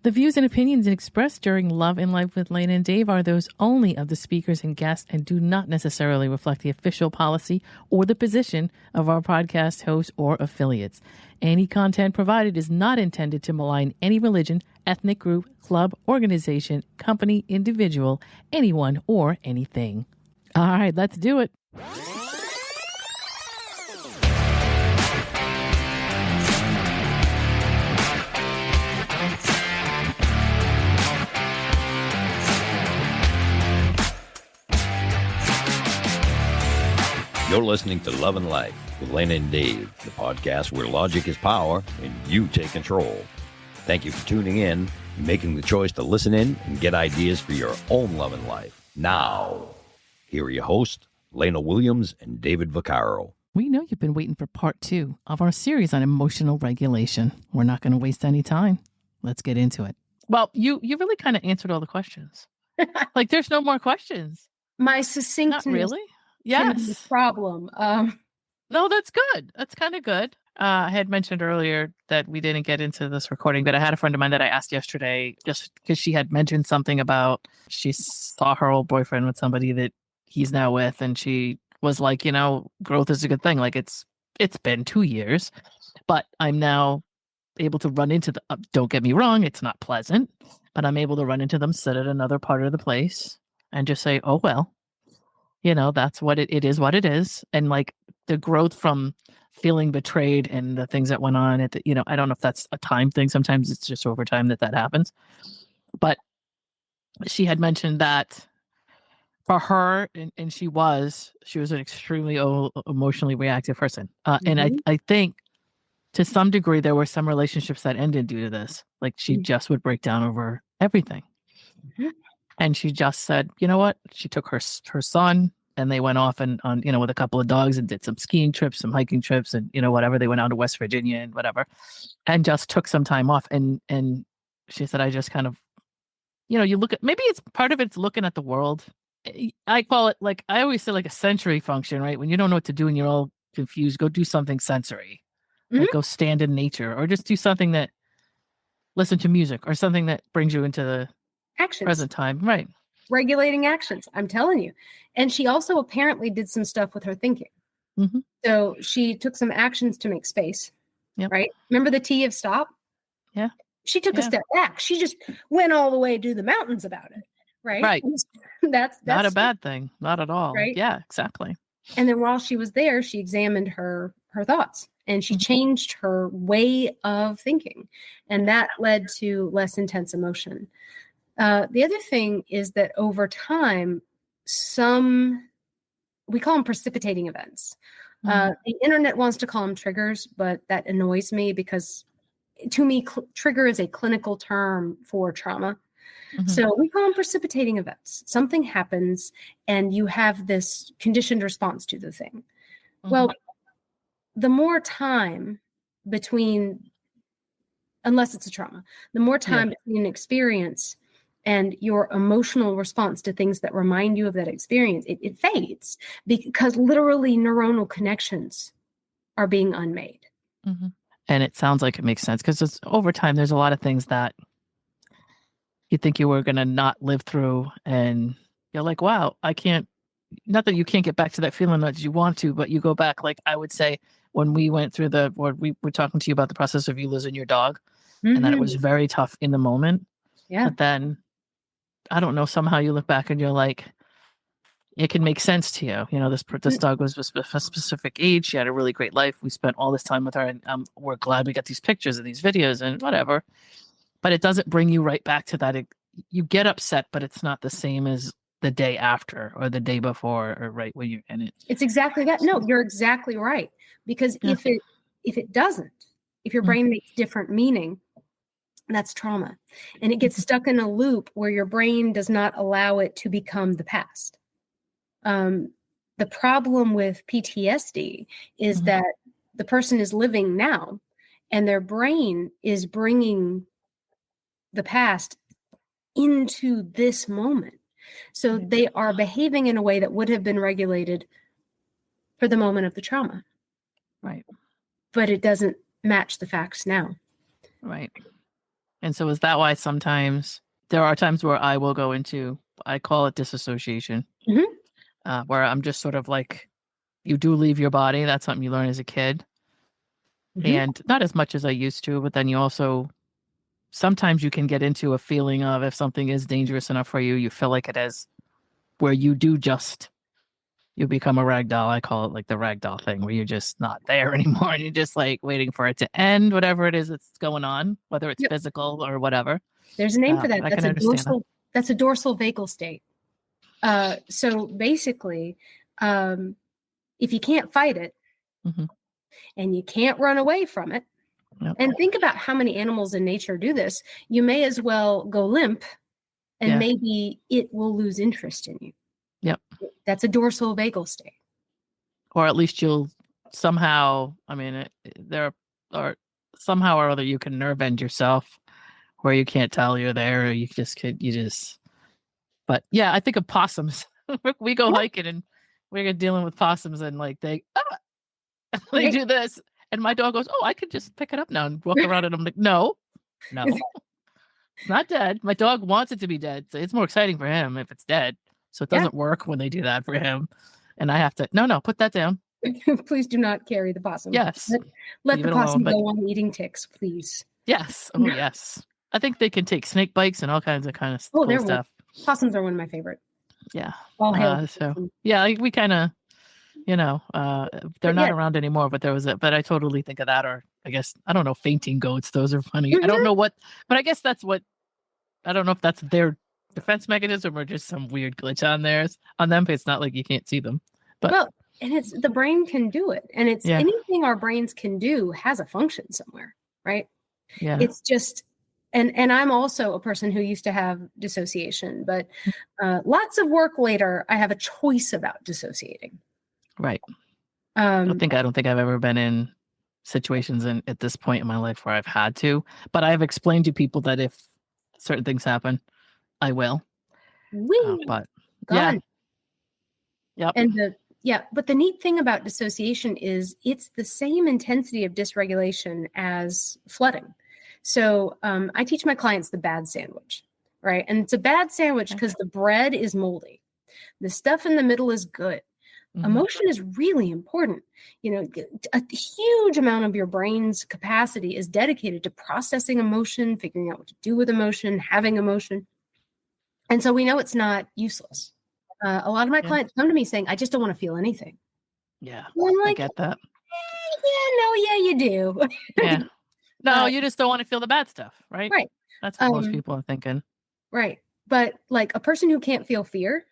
The views and opinions expressed during Love and Life with Lana and Dave are those only of the speakers and guests and do not necessarily reflect the official policy or the position of our podcast hosts or affiliates. Any content provided is not intended to malign any religion, ethnic group, club, organization, company, individual, anyone, or anything. All right, let's do it. You're listening to Love and Life with Lana and Dave, the podcast where logic is power and you take control. Thank you for tuning in and making the choice to listen in and get ideas for your own love and life. Now, here are your hosts, Lana Williams and David Vaccaro. We know you've been waiting for part 2 of our series on emotional regulation. We're not going to waste any time. Let's get into it. Well, you really kind of answered all the questions. Like, there's no more questions. My succinctness. Not really. Yes. Problem. No, that's good. That's kind of good. I had mentioned earlier that we didn't get into this recording, but I had a friend of mine that I asked yesterday just because she had mentioned something about she saw her old boyfriend with somebody that he's now with. And she was like, growth is a good thing. Like it's been 2 years, but I'm now able to run into don't get me wrong. It's not pleasant, but I'm able to run into them, sit at another part of the place and just say, oh, well. That's what it is, what it is. And like the growth from feeling betrayed and the things that went on I don't know if that's a time thing. Sometimes it's just over time that happens. But she had mentioned that for her, and she was an extremely emotionally reactive person. And I think to some degree, there were some relationships that ended due to this. Like she just would break down over everything. Mm-hmm. And she just said, you know what? She took her son and they went off on with a couple of dogs and did some skiing trips, some hiking trips, and whatever. They went out to West Virginia and whatever, and just took some time off. And she said, I just kind of, you look at, maybe it's part of it's looking at the world. I call it, like I always say, like a sensory function, right? When you don't know what to do and you're all confused, go do something sensory, like go stand in nature, or just do something that listen to music or something that brings you into the actions. Present time, right? Regulating actions, I'm telling you. And she also apparently did some stuff with her thinking. Mm-hmm. So she took some actions to make space, right? Remember the T of stop? Yeah. She took a step back. She just went all the way to the mountains about it, right? Right. That's not a bad thing. Not at all. Right? Yeah, exactly. And then while she was there, she examined her thoughts and she changed her way of thinking. And that led to less intense emotion. The other thing is that over time, we call them precipitating events. The internet wants to call them triggers, but that annoys me because to me, trigger is a clinical term for trauma. Mm-hmm. So we call them precipitating events. Something happens and you have this conditioned response to the thing. Mm-hmm. Well, the more time between, unless it's a trauma, the more time between an experience and your emotional response to things that remind you of that experience, it fades because literally neuronal connections are being unmade. Mm-hmm. And it sounds like it makes sense because over time, there's a lot of things that you think you were going to not live through. And you're like, wow, I can't, not that you can't get back to that feeling that you want to, but you go back. Like I would say when we went through we were talking to you about the process of you losing your dog and that it was very tough in the moment. Yeah. But then I don't know, somehow you look back and you're like, it can make sense to you. This dog was a specific age. She had a really great life. We spent all this time with her and we're glad we got these pictures and these videos and whatever, but it doesn't bring you right back to that. You get upset, but it's not the same as the day after or the day before or right when you're in it. It's exactly that. No, you're exactly right. Because if it doesn't, if your brain makes different meaning, that's trauma. And it gets stuck in a loop where your brain does not allow it to become the past. The problem with PTSD is that the person is living now and their brain is bringing the past into this moment. So they are behaving in a way that would have been regulated for the moment of the trauma. Right. But it doesn't match the facts now. Right. And so is that why sometimes there are times where I will go into, I call it disassociation, where I'm just sort of like, you do leave your body. That's something you learn as a kid. And not as much as I used to, but then you also, sometimes you can get into a feeling of if something is dangerous enough for you, you feel like it is, where you do just, you become a rag doll. I call it like the rag doll thing, where you're just not there anymore. And you're just like waiting for it to end, whatever it is that's going on, whether it's physical or whatever. There's a name for that. I can understand that. That's a dorsal vagal state. So basically, if you can't fight it and you can't run away from it, and think about how many animals in nature do this, you may as well go limp and maybe it will lose interest in you. Yep. That's a dorsal vagal state. Or at least you'll somehow, I mean, there are somehow or other you can nerve end yourself where you can't tell you're there, or you just, but yeah, I think of possums. We go hiking and we're dealing with possums and like they do this. And my dog goes, oh, I could just pick it up now and walk around. And I'm like, no, it's not dead. My dog wants it to be dead. So it's more exciting for him if it's dead. So it doesn't work when they do that for him. And I have to, no, put that down. Please do not carry the possum. Yes. Let the possum go on eating ticks, please. Yes. Oh, yes. I think they can take snake bites and all kinds of cool stuff. Possums are one of my favorite. Yeah. All hail. So yeah, we kind of, they're not around anymore, but but I totally think of that. Or I guess, I don't know, fainting goats. Those are funny. I don't know but I guess I don't know if that's their defense mechanism or just some weird glitch on them. It's not like you can't see them, but and it's the brain can do it. And it's anything our brains can do has a function somewhere. Right. Yeah. It's just, and I'm also a person who used to have dissociation, but lots of work later, I have a choice about dissociating. Right. I don't think I've ever been in situations at this point in my life where I've had to, but I've explained to people that if certain things happen, I will. But gone. Yep. And but the neat thing about dissociation is it's the same intensity of dysregulation as flooding. So I teach my clients the bad sandwich, right? And it's a bad sandwich because the bread is moldy. The stuff in the middle is good. Emotion is really important. A huge amount of your brain's capacity is dedicated to processing emotion, figuring out what to do with emotion, having emotion. And so we know it's not useless. A lot of my clients come to me saying, I just don't want to feel anything. Yeah, I get that. You do. Yeah. No, you just don't want to feel the bad stuff, right? Right. That's what most people are thinking. Right. But like a person who can't feel fear.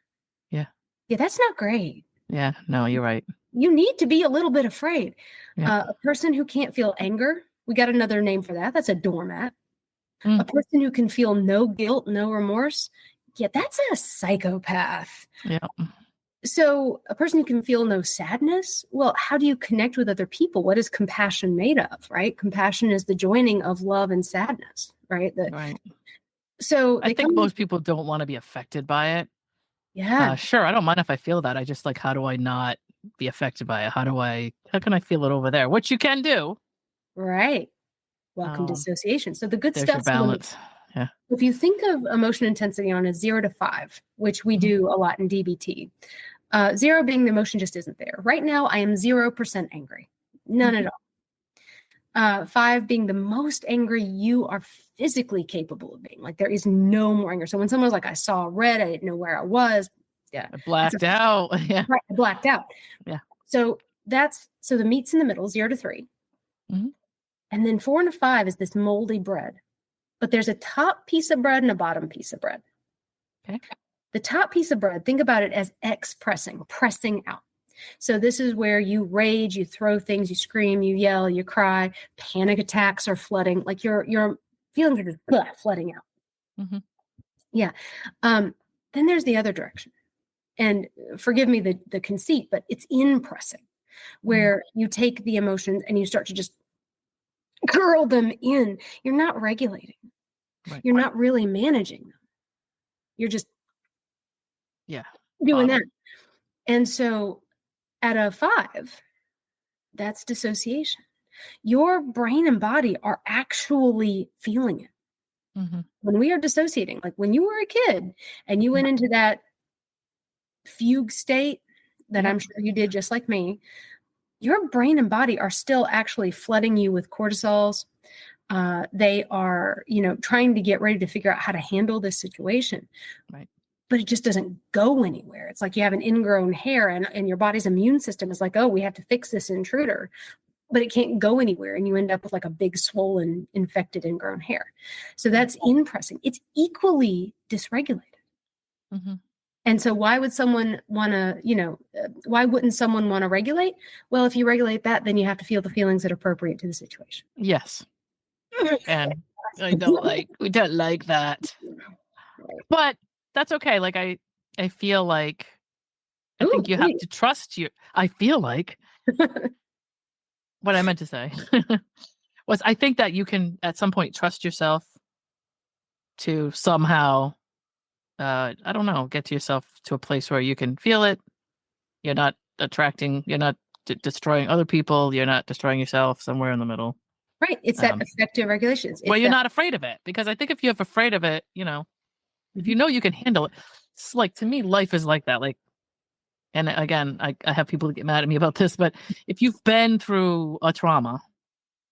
Yeah, that's not great. Yeah, no, you're right. You need to be a little bit afraid. A person who can't feel anger, we got another name for that. That's a doormat. A person who can feel no guilt, no remorse. Yeah, that's a psychopath. Yeah. So a person who can feel no sadness, well, how do you connect with other people? What is compassion made of, right? Compassion is the joining of love and sadness, right? Right. So I think most people don't want to be affected by it. Yeah. Sure. I don't mind if I feel that. I just like, how do I not be affected by it? How can I feel it over there? Which you can do. Right. Welcome to dissociation. So the good there's stuff. Your balance. Yeah. If you think of emotion intensity on a 0 to 5, which we do a lot in DBT, 0 being the emotion just isn't there. Right now, I am 0% angry. None at all. 5 being the most angry you are physically capable of being. Like there is no more anger. So when someone's like, I saw red, I didn't know where I was. Yeah. I blacked out. Yeah. Right. I blacked out. Yeah. So the meat's in the middle, 0 to 3. And then 4 and 5 is this moldy bread. But there's a top piece of bread and a bottom piece of bread. Okay. The top piece of bread, think about it as pressing out. So this is where you rage, you throw things, you scream, you yell, you cry, panic attacks are flooding, like your feelings are just flooding out. Yeah. Then there's the other direction. And forgive me the conceit, but it's in pressing, where you take the emotions and you start to just curl them in. You're not regulating. Right. You're not really managing them. You're just doing that. And so at a 5, that's dissociation. Your brain and body are actually feeling it. Mm-hmm. When we are dissociating, like when you were a kid and you went into that fugue state that I'm sure you did just like me, your brain and body are still actually flooding you with cortisols. They are, trying to get ready to figure out how to handle this situation. Right. But it just doesn't go anywhere. It's like you have an ingrown hair and your body's immune system is like, oh, we have to fix this intruder, but it can't go anywhere. And you end up with like a big swollen, infected, ingrown hair. So that's impressing. It's equally dysregulated. Mm-hmm. And so why would someone want to, why wouldn't someone want to regulate? Well, if you regulate that, then you have to feel the feelings that are appropriate to the situation. Yes. And we don't like that. But that's okay. Like I feel like I think you have to trust you. I feel like what I meant to say was I think that you can at some point trust yourself to somehow I don't know, get to yourself to a place where you can feel it. You're not you're not destroying other people. You're not destroying yourself, somewhere in the middle. Right. It's that effective regulation. Where you're not afraid of it. Because I think if you're afraid of it, if you know you can handle it, it's like, to me, life is like that. Like, and again, I have people that get mad at me about this, but if you've been through a trauma,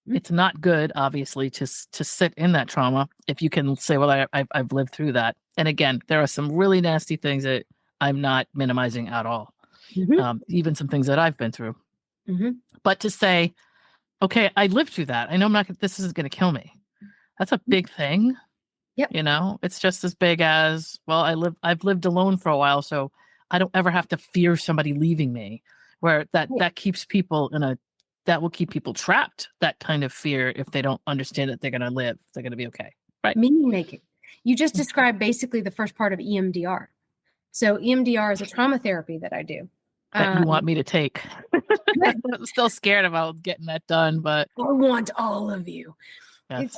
it's not good, obviously, to sit in that trauma. If you can say, well, I've lived through that. And again, there are some really nasty things that I'm not minimizing at all. Even some things that I've been through. But to say, okay, I lived through that. I know this isn't going to kill me. That's a big thing. Yep. It's just as big as, well, I've lived alone for a while, so I don't ever have to fear somebody leaving me, where that keeps people that will keep people trapped, that kind of fear, if they don't understand that they're going to live, they're going to be okay. Right. Meaning making. You just described basically the first part of EMDR. So EMDR is a trauma therapy that I do. That you want me to take. I'm still scared about getting that done, but I want all of you. Yes.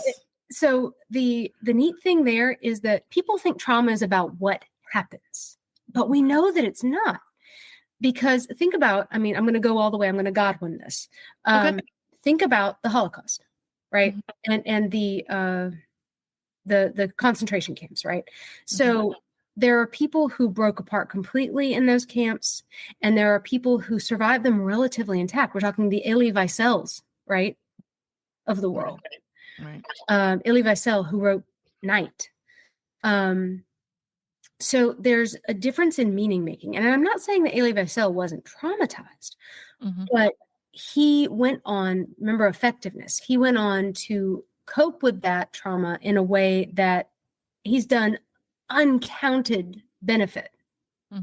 So the neat thing there is that people think trauma is about what happens, but we know that it's not. Because think about, I'm going to go all the way. I'm going to Godwin this. Think about the Holocaust, right? And the concentration camps, right? So there are people who broke apart completely in those camps, and there are people who survived them relatively intact. We're talking the Elie Wiesels, right, of the world. Right. Elie Wiesel, who wrote Night. So there's a difference in meaning making. And I'm not saying that Elie Wiesel wasn't traumatized, but he went on, remember effectiveness, he went on to cope with that trauma in a way that he's done uncounted benefit,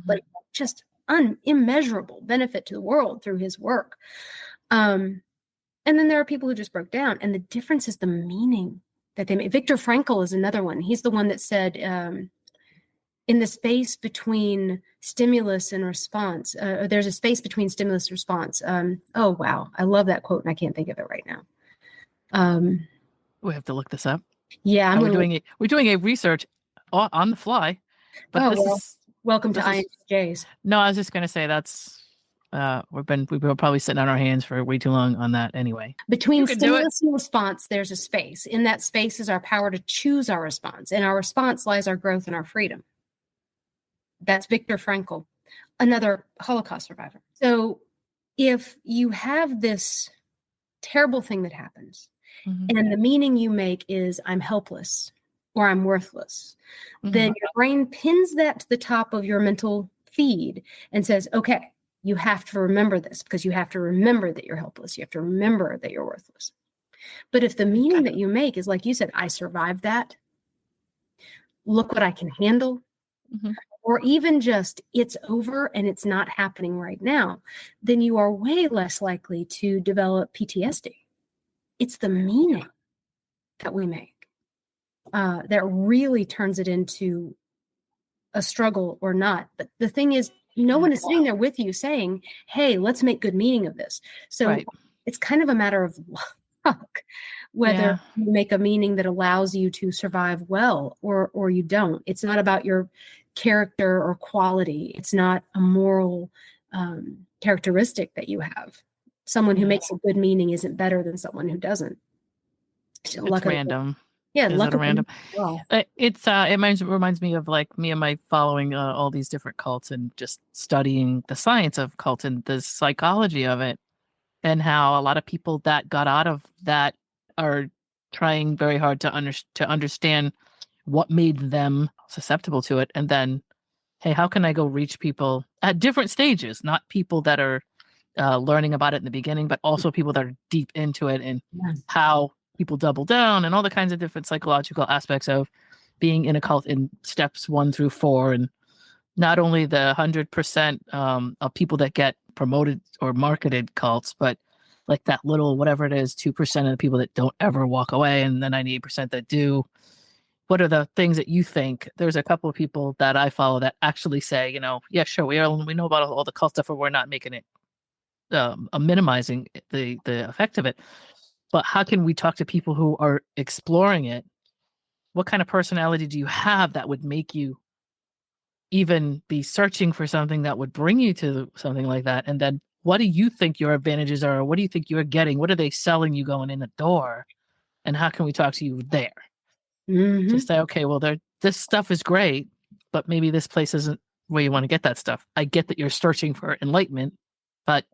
like just immeasurable benefit to the world through his work. And then there are people who just broke down, and the difference is the meaning that they made. Viktor Frankl is another one. He's the one that said, in the space between stimulus and response, there's a space between stimulus and response. Oh, wow. I love that quote, and I can't think of it right now. We have to look this up. Yeah. We're doing a research on the fly. But welcome to INTJs. No, I was just going to say that's, we've been probably sitting on our hands for way too long on that anyway. Between stimulus and response, there's a space. In that space is our power to choose our response. In our response lies our growth and our freedom. That's Viktor Frankl, another Holocaust survivor. So if you have this terrible thing that happens, and the meaning you make is I'm helpless or I'm worthless, then your brain pins that to the top of your mental feed and says, okay, you have to remember this, because you have to remember that you're helpless. You have to remember that you're worthless. But if the meaning that you make is, like you said, I survived that, look what I can handle, or even just it's over and it's not happening right now, then you are way less likely to develop PTSD. It's the meaning that we make that really turns it into a struggle or not. But the thing is, no one is sitting there with you saying, hey, let's make good meaning of this. So it's kind of a matter of luck, whether you make a meaning that allows you to survive well or you don't. It's not about your character or quality. It's not a moral characteristic that you have. Someone who makes a good meaning isn't better than someone who doesn't. It's random. Yeah, Is luck it a of the random? draw. Reminds me of like me and my following all these different cults and just studying the science of cults and the psychology of it, and how a lot of people that got out of that are trying very hard to understand what made them susceptible to it, and then, hey, how can I go reach people at different stages, not people that are learning about it in the beginning, but also people that are deep into it, and Yeah. how people double down and all the kinds of different psychological aspects of being in a cult in steps 1 through 4. And not only the 100% of people that get promoted or marketed cults, but like that little, whatever it is, 2% of the people that don't ever walk away, and the 98% that do. What are the things that you think? There's a couple of people that I follow that actually say, yeah, sure, we know about all the cult stuff, but we're not making it minimizing the effect of it. But how can we talk to people who are exploring it? What kind of personality do you have that would make you even be searching for something that would bring you to something like that? And then what do you think your advantages are? What do you think you're getting? What are they selling you going in the door? And how can we talk to you there? Mhm. To say, okay, well, this stuff is great, but maybe this place isn't where you want to get that stuff. I get that you're searching for enlightenment, but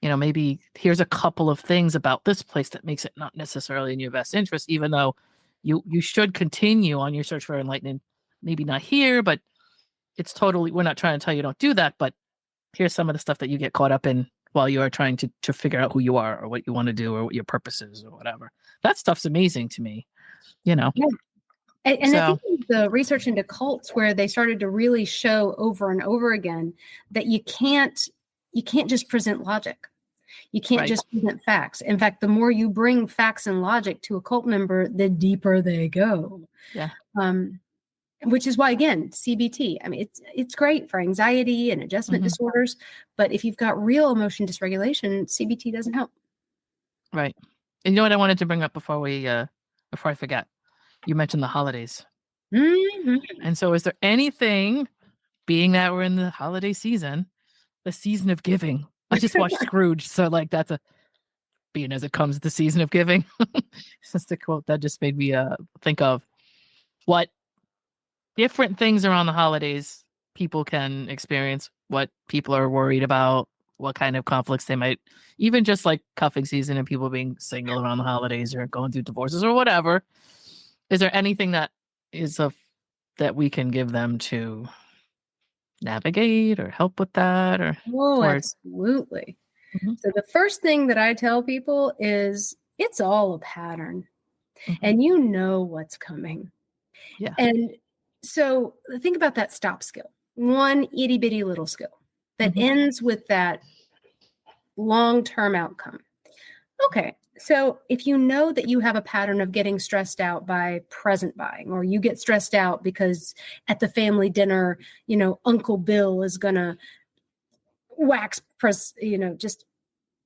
maybe here's a couple of things about this place that makes it not necessarily in your best interest, even though you should continue on your search for enlightenment. Maybe not here, but we're not trying to tell you don't do that, but here's some of the stuff that you get caught up in while you are trying to figure out who you are or what you want to do or what your purpose is or whatever. That stuff's amazing to me, Yeah. And I So, think the research into cults where they started to really show over and over again that you can't just present logic. You can't right. just present facts. In fact, the more you bring facts and logic to a cult member, the deeper they go. Yeah. Which is why, again, CBT. I mean, it's great for anxiety and adjustment disorders, but if you've got real emotion dysregulation, CBT doesn't help. Right. And you know what I wanted to bring up before I forget? You mentioned the holidays. Mm-hmm. And so is there anything, being that we're in the holiday season, the season of giving? I just watched Scrooge, so like that's being as it comes, the season of giving. That's the quote that just made me think of what different things around the holidays people can experience, what people are worried about, what kind of conflicts they might, even just like cuffing season and people being single around the holidays or going through divorces or whatever. Is there anything that that we can give them to navigate or help with that? Oh, absolutely. Mm-hmm. So the first thing that I tell people is it's all a pattern, Mm-hmm. and you know what's coming. Yeah. And so think about that stop skill, one itty bitty little skill that ends with that long-term outcome. Okay. So if you know that you have a pattern of getting stressed out by present buying, or you get stressed out because at the family dinner, Uncle Bill is going to just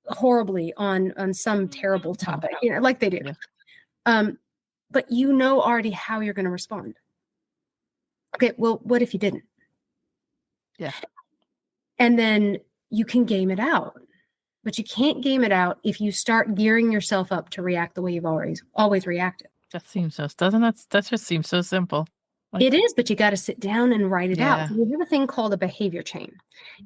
horribly on some terrible topic, like they do. Yeah. But already how you're going to respond. Okay, well, what if you didn't? Yeah. And then you can game it out. But you can't game it out if you start gearing yourself up to react the way you've always reacted. That seems that just seems so simple. It is, but you got to sit down and write it out. Yeah. So we have a thing called a behavior chain.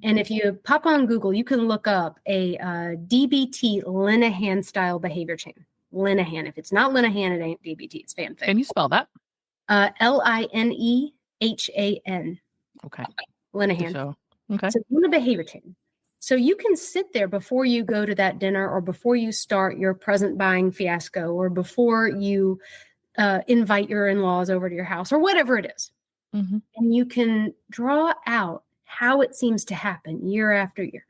And if you pop on Google, you can look up a DBT Linehan style behavior chain. Linehan. If it's not Linehan, it ain't DBT. It's fanfic. Can you spell that? Linehan. Okay. Linehan. So, okay. So in a behavior chain. So you can sit there before you go to that dinner, or before you start your present buying fiasco, or before you invite your in-laws over to your house, or whatever it is. Mm-hmm. And you can draw out how it seems to happen year after year.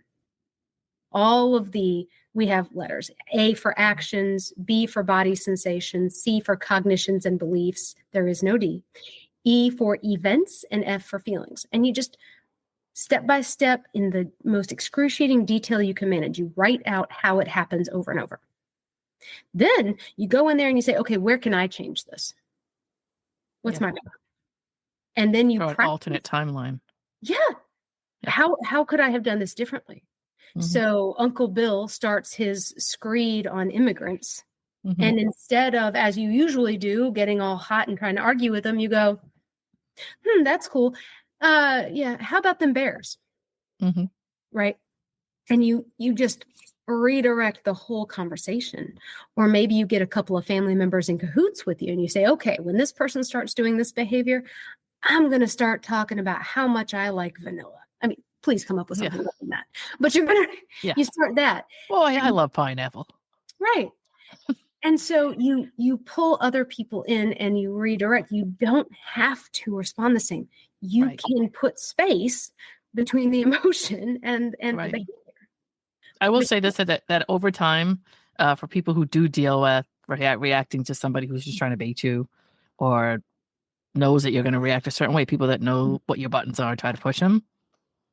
We have letters: A for actions, B for body sensations, C for cognitions and beliefs. There is no D. E for events, and F for feelings. And you just step by step, in the most excruciating detail you can manage, you write out how it happens over and over. Then you go in there and you say, okay, where can I change this? What's my part? And then you practice an alternate timeline. Yeah. How could I have done this differently? Mm-hmm. So Uncle Bill starts his screed on immigrants. Mm-hmm. And instead of, as you usually do, getting all hot and trying to argue with them, you go, that's cool. Yeah, how about them bears? Mm-hmm. Right. And you just redirect the whole conversation. Or maybe you get a couple of family members in cahoots with you and you say, okay, when this person starts doing this behavior, I'm going to start talking about how much I like vanilla. I mean, please come up with something other than that. But you're going to, you start that. Oh, I love pineapple. Right. And so you pull other people in and you redirect. You don't have to respond the same. You can put space between the emotion and the behavior. I will say this, that over time, for people who do deal with reacting to somebody who's just trying to bait you or knows that you're going to react a certain way, people that know what your buttons are, try to push them.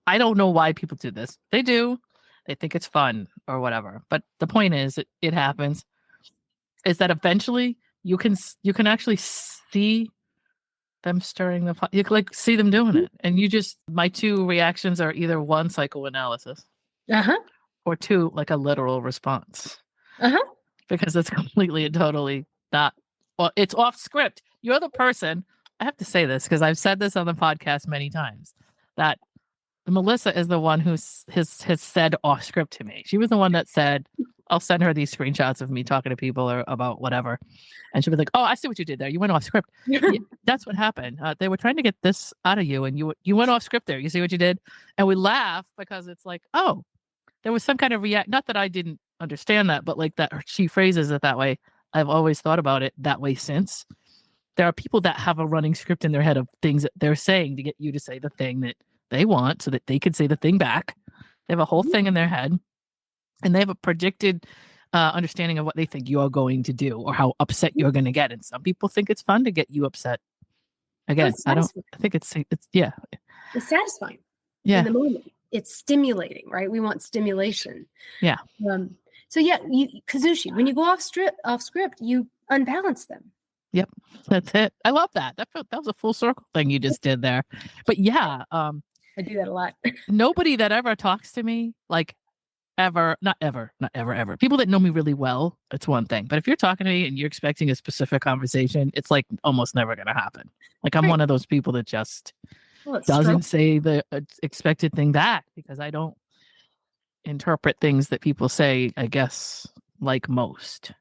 I don't know why people do this. They do. They think it's fun or whatever. But the point is, it happens, is that eventually you can actually see them stirring the pot. You can like see them doing it. And my two reactions are either one, psychoanalysis, or two, like a literal response. Because it's completely and totally not, well, it's off script. You're the person, I have to say this because I've said this on the podcast many times, that Melissa is the one who has said off script to me. She was the one that said, I'll send her these screenshots of me talking to people or about whatever. And she'll be like, oh, I see what you did there. You went off script. Yeah, that's what happened. They were trying to get this out of you and you went off script there. You see what you did? And we laugh because it's like, oh, there was some kind of not that I didn't understand that, but like that she phrases it that way. I've always thought about it that way since. There are people that have a running script in their head of things that they're saying to get you to say the thing that they want so that they can say the thing back. They have a whole thing in their head and they have a predicted understanding of what they think you're going to do or how upset you're going to get. And some people think it's fun to get you upset. Again, I think it's It's satisfying. Yeah. In the moment. It's stimulating, right? We want stimulation. Yeah. So Kazushi, when you go off script, you unbalance them. Yep, that's it. I love that. That was a full circle thing you just did there. But yeah, I do that a lot. Nobody that ever talks to me, like not ever. People that know me really well, it's one thing. But if you're talking to me and you're expecting a specific conversation, it's like almost never going to happen. Like I'm one of those people that just doesn't say the expected thing back because I don't interpret things that people say, I guess, like most.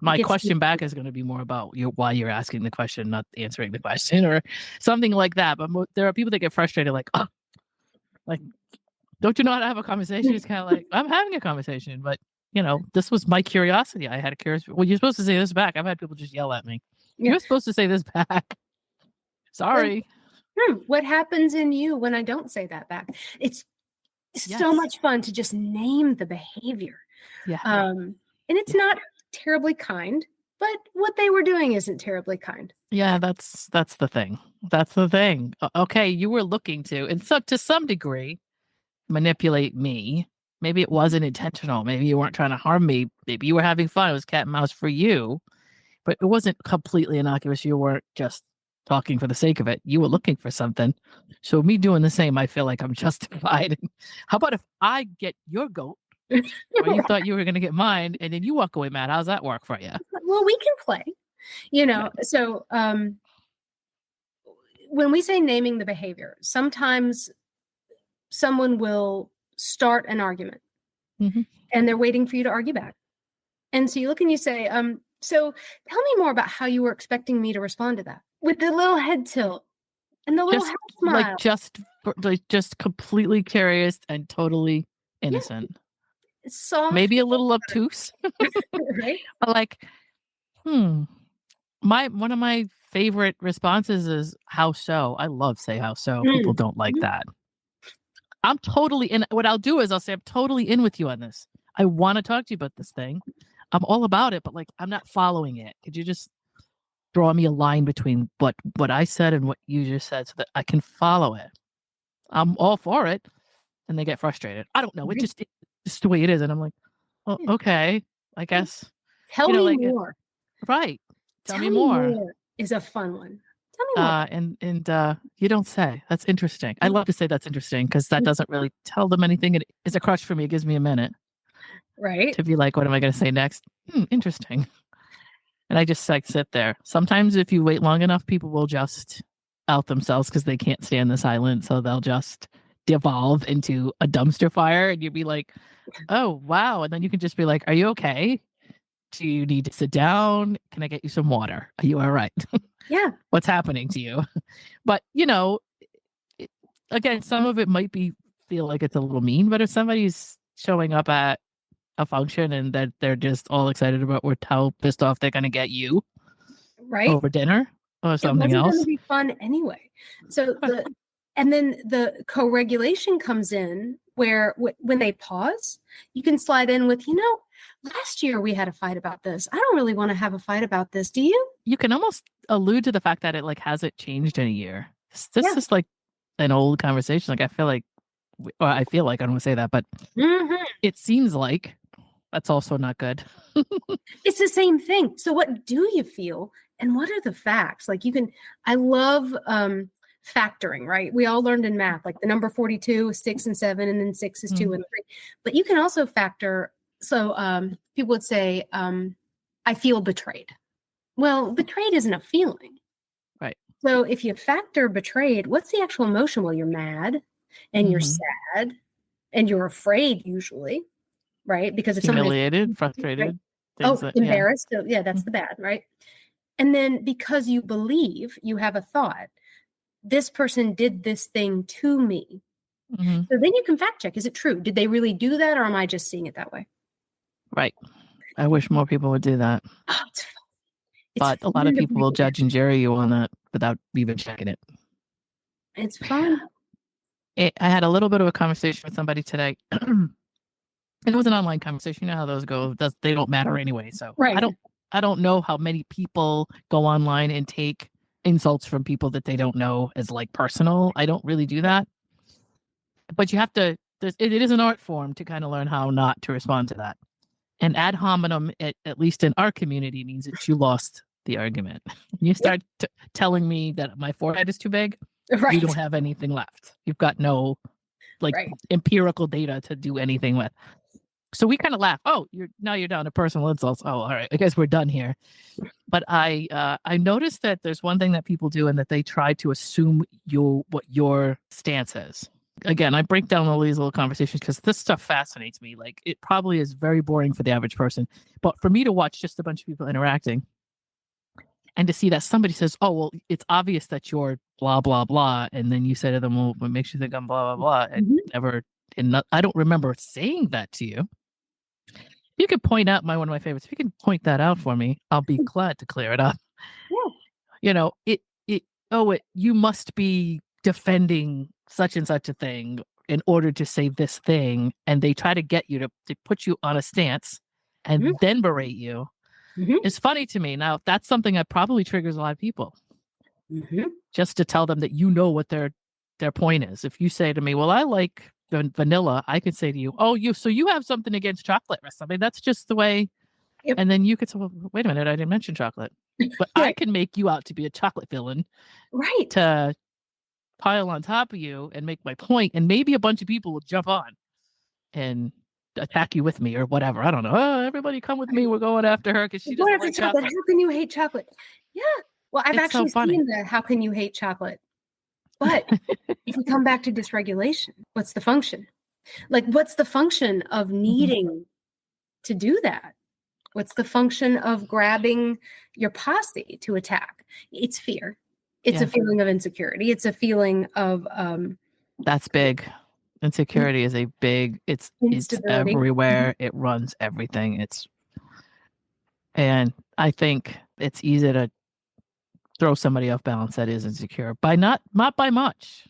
My question back is going to be more about why you're asking the question, not answering the question or something like that. But there are people that get frustrated, like, oh, like, don't you know how to have a conversation? It's kind of like, I'm having a conversation, but this was my curiosity. I had a curiosity. Well, you're supposed to say this back. I've had people just yell at me. Yeah. You're supposed to say this back. Sorry. What happens in you when I don't say that back? It's so much fun to just name the behavior. Yeah. And it's not terribly kind, but what they were doing isn't terribly kind. Yeah, that's the thing. That's the thing. Okay, you were looking to, and so to some degree, manipulate me. Maybe it wasn't intentional. Maybe you weren't trying to harm me. Maybe you were having fun. It was cat and mouse for you, but it wasn't completely innocuous. You weren't just talking for the sake of it. You were looking for something. So me doing the same, I feel like I'm justified. How about if I get your goat? Or you thought you were going to get mine and then you walk away mad. How's that work for you? Well, we can play, So when we say naming the behavior, sometimes someone will start an argument and they're waiting for you to argue back. And so you look and you say, so tell me more about how you were expecting me to respond to that, with the little head tilt and the little head smile. Just completely curious and totally innocent. Yeah. Soft. Maybe a little obtuse. Right? Like, one of my favorite responses is how so. I love say how so. People don't like that. I'm totally in. What I'll do is I'll say I'm totally in with you on this. I want to talk to you about this thing. I'm all about it, but like I'm not following it. Could you just draw me a line between what I said and what you just said so that I can follow it? I'm all for it. And they get frustrated. I don't know. It's just the way it is. And I'm like, oh, okay, I guess. Tell me more. Right. Tell me more is a fun one. Tell me more. And you don't say. That's interesting. I love to say that's interesting because that doesn't really tell them anything. It's a crutch for me. It gives me a minute. Right. to be like, what am I going to say next? Interesting. And I just like sit there. Sometimes if you wait long enough, people will just out themselves because they can't stand the silence. So they'll just devolve into a dumpster fire and you'd be like, oh, wow. And then you can just be like, are you okay? Do you need to sit down? Can I get you some water? Are you all right? Yeah. What's happening to you? But, again, some of it might feel like it's a little mean, but if somebody's showing up at a function and that they're just all excited about how pissed off they're going to get you Right. over dinner or something it wasn't else. going to be fun anyway. So and then the co-regulation comes in where when they pause, you can slide in with, last year we had a fight about this. I don't really want to have a fight about this. Do you? You can almost allude to the fact that it like hasn't changed in a year. This is like an old conversation. Like I feel like I don't want to say that, but it seems like that's also not good. It's the same thing. So what do you feel? And what are the facts? Like I love factoring, right? We all learned in math, like the number 42 is 6 and 7, and then 6 is 2 and 3. But you can also factor. So people would say, I feel betrayed. Well, betrayed isn't a feeling. Right. So if you factor betrayed, what's the actual emotion? Well, you're mad and you're sad and you're afraid usually, right? Because if humiliated, frustrated. Right? Embarrassed. Yeah. So, that's the bad, right? And then because you believe, you have a thought, this person did this thing to me. So then you can fact check. Is it true? Did they really do that? Or am I just seeing it that way? Right. I wish more people would do that. Oh, but a lot of people will judge and jury you on that without even checking it. It's fun. I had a little bit of a conversation with somebody today. And it was an online conversation. You know how those go. They don't matter anyway. So right. I don't know how many people go online and take insults from people that they don't know as like personal. I don't really do that. But you have to, it is an art form to kind of learn how not to respond to that. And ad hominem, at least in our community, means that you lost the argument. You start telling me that my forehead is too big, right. You don't have anything left. You've got no empirical data to do anything with. So we kind of laugh. Oh, you're down to personal insults. Oh, all right. I guess we're done here. But I noticed that there's one thing that people do, and that they try to assume what your stance is. Again, I break down all these little conversations because this stuff fascinates me. Like it probably is very boring for the average person, but for me to watch just a bunch of people interacting and to see that somebody says, "Oh, well, it's obvious that you're blah blah blah," and then you say to them, "Well, what makes you think I'm blah blah blah?" And I don't remember saying that to you. You can point out one of my favorites. If you can point that out for me, I'll be glad to clear it up. Yeah. You must be defending such and such a thing in order to say this thing, and they try to get you to put you on a stance and then berate you. It's funny to me. Now, that's something that probably triggers a lot of people. Just to tell them that what their point is. If you say to me, well, I like vanilla, I could say to you, oh, so you have something against chocolate or something. That's just the way. Yep. And then you could say, well, wait a minute, I didn't mention chocolate. But I can make you out to be a chocolate villain. Right. To pile on top of you and make my point, and maybe a bunch of people will jump on and attack you with me or whatever. I don't know. Oh, everybody come with me. We're going after her because she doesn't like chocolate. How can you hate chocolate? Yeah. Well, I've actually seen the how can you hate chocolate? But if we come back to dysregulation, what's the function? Like, what's the function of needing to do that? What's the function of grabbing your posse to attack? It's fear. It's a feeling of insecurity. It's a feeling of that's big. Insecurity is a big. It's everywhere. It runs everything. And I think it's easy to throw somebody off balance that is insecure by not by much.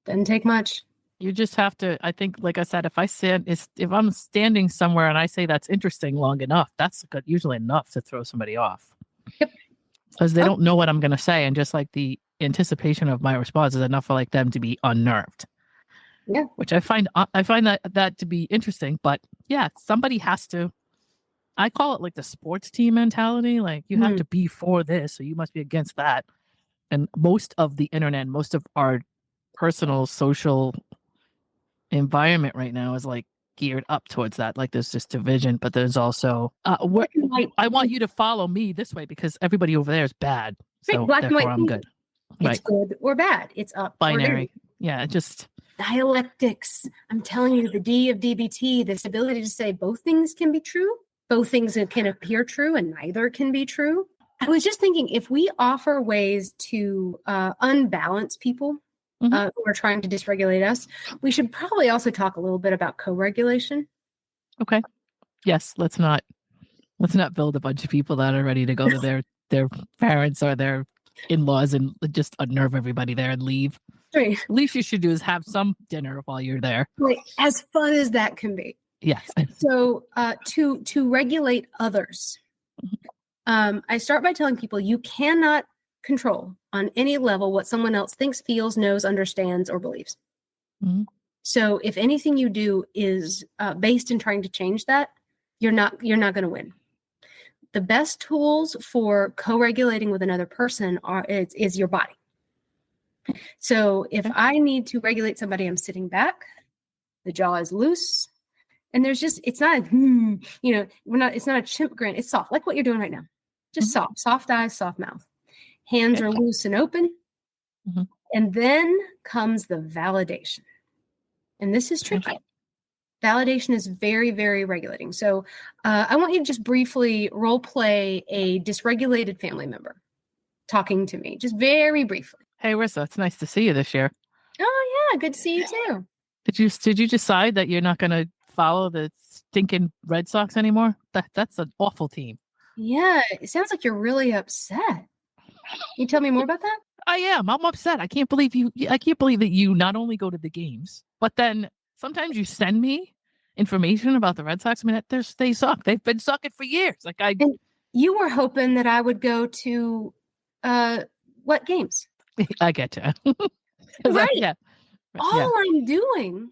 Doesn't take much. You just have to. I think, like I said, if I'm standing somewhere and I say that's interesting long enough, that's usually enough to throw somebody off. Yep. Because they don't know what I'm going to say, and just like the anticipation of my response is enough for like them to be unnerved. Yeah, which I find that to be interesting. But yeah, somebody has to. I call it like the sports team mentality. Like you have to be for this, so you must be against that. And most of the internet, most of our personal social environment right now is like geared up towards that. Like there's this division, but there's also Black and white. I want you to follow me this way because everybody over there is bad. Right, So black and therefore white I'm thinking. good. It's good or bad. It's up or down. Binary. Yeah, just Dialectics. I'm telling you, the D of DBT, this ability to say both things can be true, both things can appear true, and neither can be true. I was just thinking, if we offer ways to unbalance people who are trying to dysregulate us, we should probably also talk a little bit about co-regulation. okay. Yes, let's not build a bunch of people that are ready to go to their parents or their in-laws and just unnerve everybody there and leave. Right. At least you should do is have some dinner while you're there. Right. As fun as that can be. Yes. So to regulate others, I start by telling people you cannot control on any level what someone else thinks, feels, knows, understands, or believes. Mm-hmm. So if anything you do is based in trying to change that, you're not going to win. The best tools for co-regulating with another person is your body. So if I need to regulate somebody, I'm sitting back, the jaw is loose, and there's just, it's not, it's not a chimp grin. It's soft, like what you're doing right now. Just soft eyes, soft mouth. Hands are loose and open. Mm-hmm. And then comes the validation. And this is tricky. Okay. Validation is very, very regulating. So I want you to just briefly role play a dysregulated family member talking to me, just very briefly. Hey, Rissa, it's nice to see you this year. Oh, yeah. Good to see you too. Did you decide that you're not going to follow the stinking Red Sox anymore? That's an awful team. Yeah. It sounds like you're really upset. Can you tell me more about that? I am. I'm upset. I can't believe that you not only go to the games, but then sometimes you send me information about the Red Sox. I mean, they suck. They've been sucking for years. And you were hoping that I would go to what games? I get you. Right. All I'm doing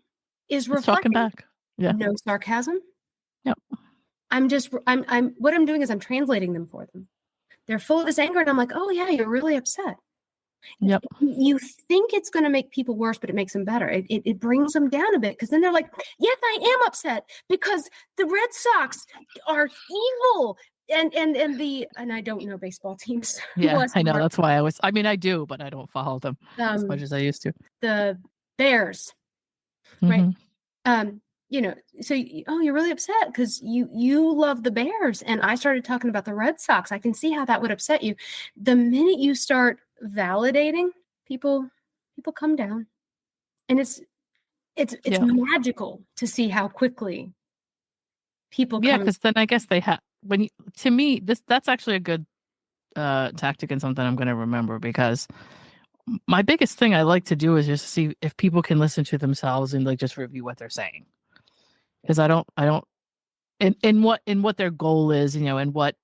is reflecting. Talking back. Yeah. No sarcasm. Yep. I'm what I'm doing is I'm translating them for them. They're full of this anger, and I'm like, oh yeah, you're really upset. Yep. You think it's going to make people worse, but it makes them better. It brings them down a bit because then they're like, yes, I am upset because the Red Sox are evil. And I don't know baseball teams. Yeah, I know. That's why I do, but I don't follow them as much as I used to. The Bears, right? So you're really upset because you love the Bears, and I started talking about the Red Sox. I can see how that would upset you. The minute you start validating, people come down, and it's magical to see how quickly people come. Yeah, because then I guess they have. To me, that's actually a good tactic and something I'm going to remember, because my biggest thing I like to do is just see if people can listen to themselves and like just review what they're saying. Because I don't in what their goal is, and what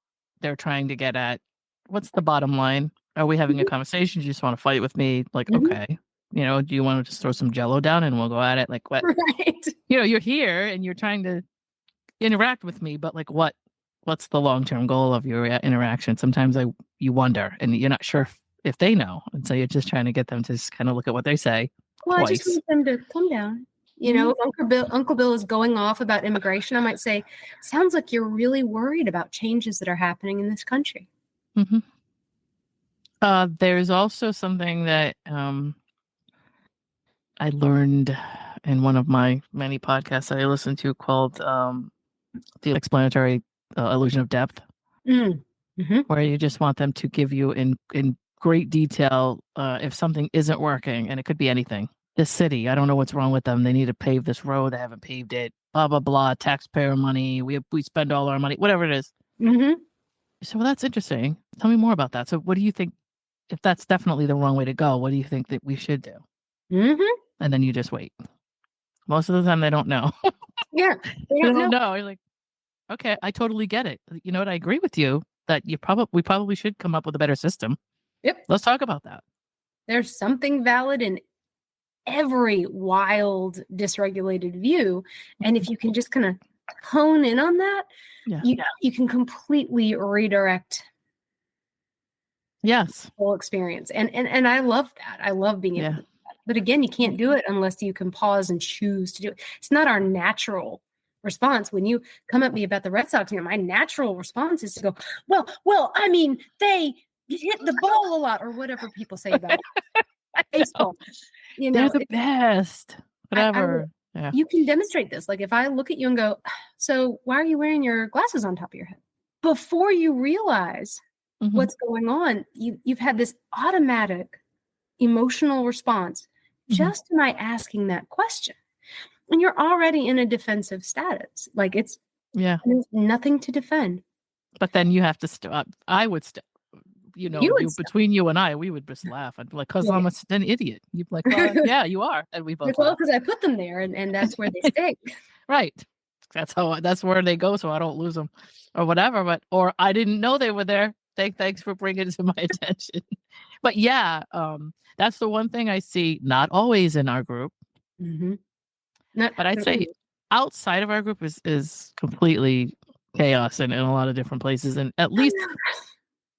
they're trying to get at. What's the bottom line? Are we having a conversation? Do you just want to fight with me? Like, okay, do you want to just throw some Jello down and we'll go at it? Like, what? Right. You're here and you're trying to interact with me, but like, what's the long-term goal of your interaction? Sometimes you wonder, and you're not sure if they know, and so you're just trying to get them to just kind of look at what they say. Well, twice. I just want them to come down. If Uncle Bill is going off about immigration, I might say, sounds like you're really worried about changes that are happening in this country. Mm-hmm. There's also something that I learned in one of my many podcasts that I listened to called The Explanatory Illusion of Depth, where you just want them to give you in great detail if something isn't working, and it could be anything. This city, I don't know what's wrong with them. They need to pave this road. They haven't paved it. Blah, blah, blah. Taxpayer money. We spend all our money, whatever it is. Mm-hmm. So, well, that's interesting. Tell me more about that. So what do you think, if that's definitely the wrong way to go, what do you think that we should do? Mm-hmm. And then you just wait. Most of the time they don't know. Yeah. They don't know. You're like, okay, I totally get it. You know what? I agree with you that we probably should come up with a better system. Yep. Let's talk about that. There's something valid in every wild, dysregulated view. And if you can just kind of hone in on that, you can completely redirect the whole experience. And I love that. I love being able to do that. But again, you can't do it unless you can pause and choose to do it. It's not our natural response. When you come at me about the Red Sox, my natural response is to go, well, I mean, they hit the ball a lot, or whatever people say about baseball. They're the best. Whatever. Yeah. You can demonstrate this. Like if I look at you and go, so why are you wearing your glasses on top of your head? Before you realize what's going on, you've had this automatic emotional response just to my asking that question. And you're already in a defensive status. Like there's nothing to defend. But then you have to stop. I would stop. Between you and I, we would just laugh. I'd be like, because I'm an idiot. You'd be like, well, yeah, you are. And we both well, because I put them there and that's where they stay. Right. That's where they go. So I don't lose them or whatever. Or I didn't know they were there. Thanks for bringing it to my attention. But yeah, that's the one thing I see, not always in our group. But I'd say outside of our group is completely chaos and in a lot of different places. And at least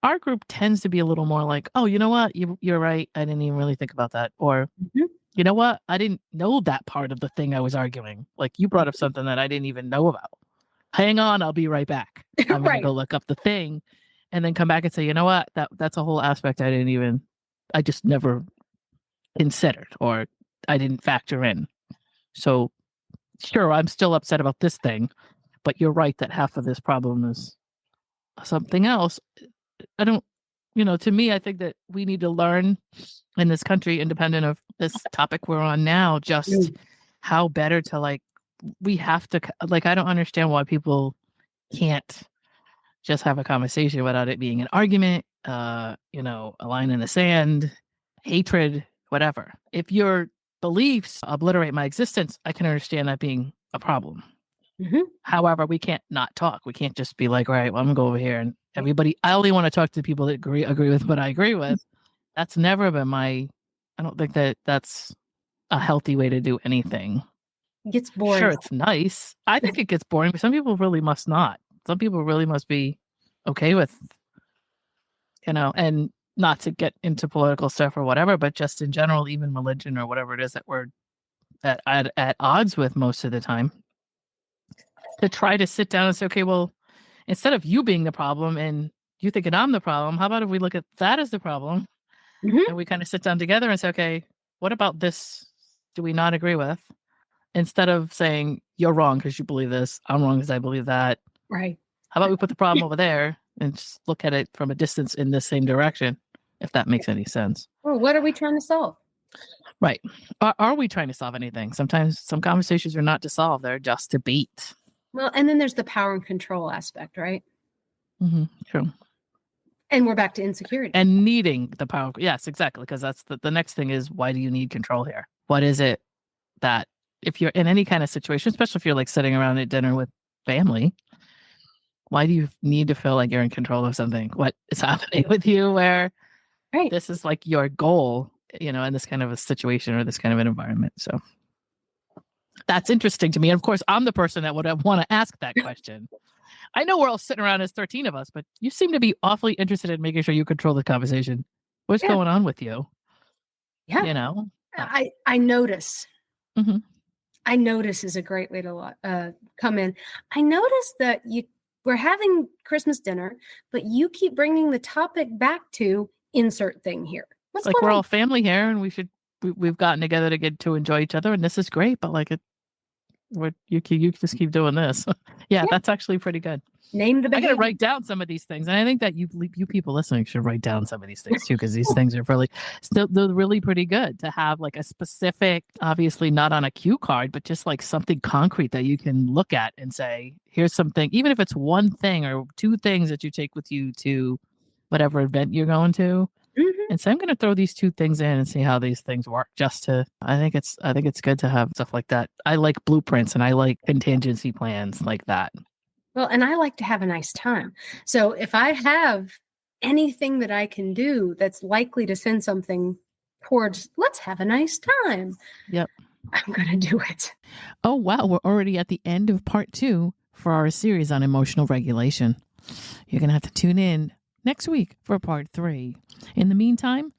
our group tends to be a little more like, oh, you know what? You're right. I didn't even really think about that. Or, you know what? I didn't know that part of the thing I was arguing. Like you brought up something that I didn't even know about. Hang on, I'll be right back. I'm going to go look up the thing and then come back and say, you know what? That's a whole aspect I just never considered or I didn't factor in. So sure, I'm still upset about this thing, but you're right that half of this problem is something else. I don't, to me, I think that we need to learn in this country, independent of this topic we're on now, just how better to we have to, I don't understand why people can't just have a conversation without it being an argument, a line in the sand, hatred, whatever. If your beliefs obliterate my existence, I can understand that being a problem. However, we can't not talk. We can't just be like, all right, well, I'm gonna go over here and everybody. I only want to talk to people that agree with what I agree with. That's never been I don't think that's a healthy way to do anything. It gets boring. Sure, it's nice. I think it gets boring, but some people really must not. Some people really must be okay with, and not to get into political stuff or whatever, but just in general, even religion or whatever it is that we're at odds with most of the time. To try to sit down and say, okay, well, instead of you being the problem and you thinking I'm the problem, how about if we look at that as the problem and we kind of sit down together and say, okay, what about this do we not agree with? Instead of saying you're wrong because you believe this, I'm wrong because I believe that. Right. How about we put the problem over there and just look at it from a distance in the same direction, if that makes any sense. Well, what are we trying to solve? Right. Are we trying to solve anything? Sometimes some conversations are not to solve. They're just to beat. Well, and then there's the power and control aspect, right? True. And we're back to insecurity. And needing the power. Yes, exactly. Because that's the next thing is, why do you need control here? What is it that if you're in any kind of situation, especially if you're sitting around at dinner with family, why do you need to feel like you're in control of something? What is happening with you where this is your goal, in this kind of a situation or this kind of an environment? So that's interesting to me. And of course, I'm the person that would want to ask that question. I know we're all sitting around as 13 of us, but you seem to be awfully interested in making sure you control the conversation. What's going on with you? Yeah. I notice. I notice is a great way to come in. I notice that we're having Christmas dinner, but you keep bringing the topic back to insert thing here. What's going on? We're all family here and we've gotten together to get to enjoy each other. And this is great, but you just keep doing this. yeah, that's actually pretty good. Name the behavior. I got to write down some of these things. And I think that you people listening should write down some of these things too, because these things are they're really pretty good to have a specific, obviously not on a cue card, but just something concrete that you can look at and say, here's something, even if it's one thing or two things that you take with you to whatever event you're going to. And so I'm going to throw these two things in and see how these things work. I think it's good to have stuff like that. I like blueprints and I like contingency plans like that. Well, and I like to have a nice time. So if I have anything that I can do that's likely to send something towards, let's have a nice time. Yep. I'm going to do it. Oh, wow. We're already at the end of part 2 for our series on emotional regulation. You're going to have to tune in next week for part 3. In the meantime,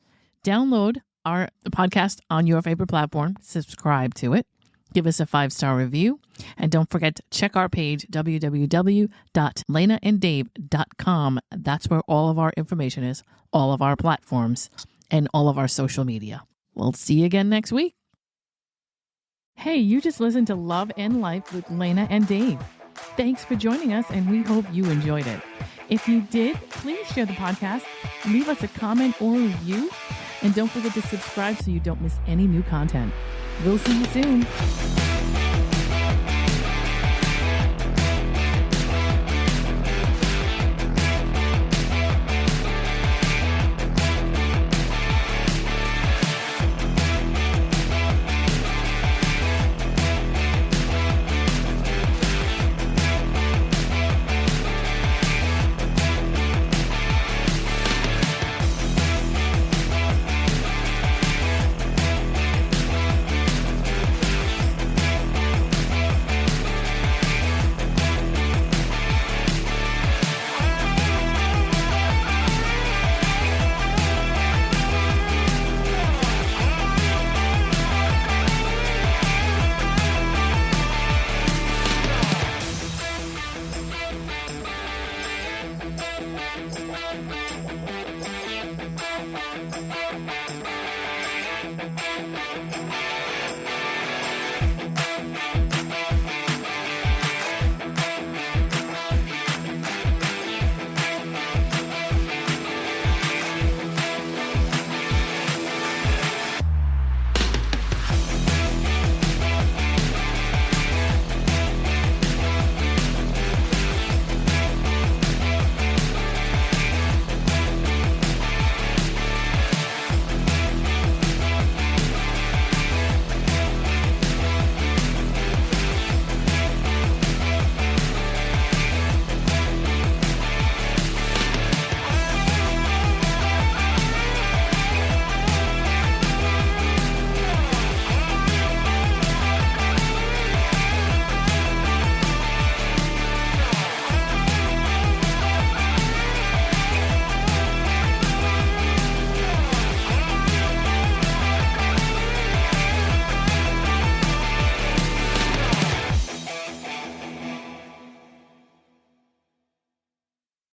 download our podcast on your favorite platform, subscribe to it. Give us a 5-star review. And don't forget to check our page, www.lanaaanddave.com. That's where all of our information is, all of our platforms, and all of our social media. We'll see you again next week. Hey, you just listened to Love and Life with Lana and Dave. Thanks for joining us, and we hope you enjoyed it. If you did, please share the podcast, leave us a comment or review, and don't forget to subscribe so you don't miss any new content. We'll see you soon.